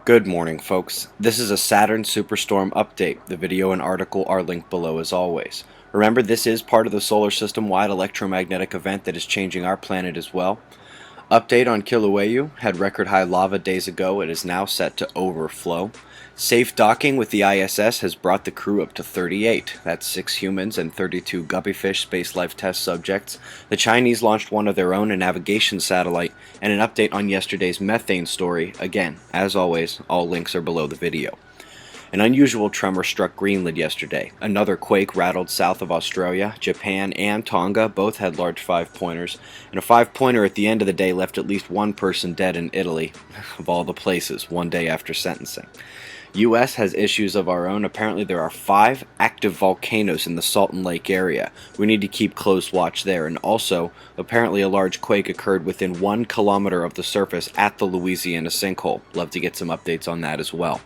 Good morning, folks. This is a Saturn Superstorm update. The video and article are linked below as always. Remember, this is part of the solar system-wide electromagnetic event that is changing our planet as well. Update on Kilauea had record high lava days ago. It is now set to overflow. Safe docking with the ISS has brought the crew up to 38. That's 6 humans and 32 guppyfish space life test subjects. The Chinese launched one of their own, a navigation satellite, and an update on yesterday's methane story. Again, as always, all links are below the video. An unusual tremor struck Greenland yesterday. Another quake rattled south of Australia. Japan and Tonga both had large 5-pointers, and a 5-pointer at the end of the day left at least one person dead in Italy, of all the places, one day after sentencing. U.S. has issues of our own. Apparently there are 5 active volcanoes in the Salton Lake area. We need to keep close watch there. And also, apparently a large quake occurred within 1 kilometer of the surface at the Louisiana sinkhole. Love to get some updates on that as well.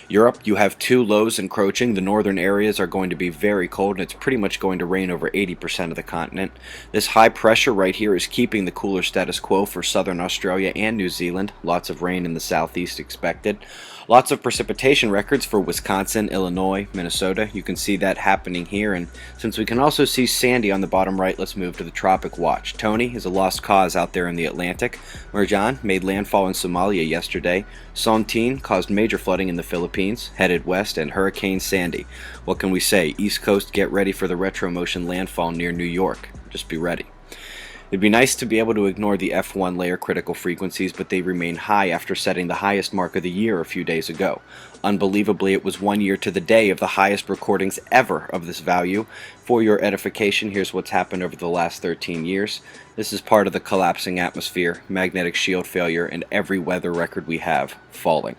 Europe, you have 2 lows encroaching. The northern areas are going to be very cold, and it's pretty much going to rain over 80% of the continent. This high pressure right here is keeping the cooler status quo for southern Australia and New Zealand. Lots of rain in the southeast expected. Lots of precipitation records for Wisconsin, Illinois, Minnesota. You can see that happening here, and since we can also see Sandy on the bottom right, let's move to the tropic watch. Tony is a lost cause out there in the Atlantic. Marjan made landfall in Somalia yesterday. Sontin caused major flooding in the Philippines, headed west, and Hurricane Sandy. What can we say? East Coast, get ready for the retromotion landfall near New York. Just be ready. It'd be nice to be able to ignore the F1 layer critical frequencies, but they remain high after setting the highest mark of the year a few days ago. Unbelievably, it was 1 year to the day of the highest recordings ever of this value. For your edification, here's what's happened over the last 13 years. This is part of the collapsing atmosphere, magnetic shield failure, and every weather record we have falling.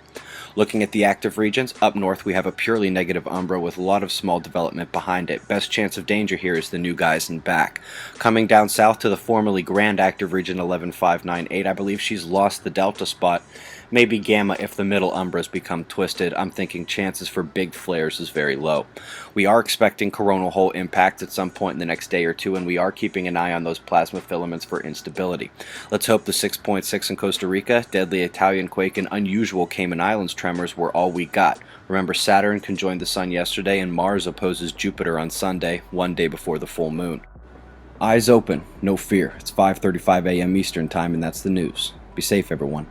Looking at the active regions, up north we have a purely negative umbra with a lot of small development behind it. Best chance of danger here is the New Geysen back. Coming down south to the formerly grand active region 11598, I believe she's lost the delta spot. Maybe gamma if the middle umbras become twisted. I'm thinking chances for big flares is very low. We are expecting coronal hole impacts at some point in the next day or two, and we are keeping an eye on those plasma filaments for instability. Let's hope the 6.6 in Costa Rica, deadly Italian quake, and unusual Cayman Islands tremors were all we got. Remember, Saturn conjoined the Sun yesterday, and Mars opposes Jupiter on Sunday, one day before the full moon. Eyes open, no fear. It's 5:35 a.m. Eastern Time, and that's the news. Be safe, everyone.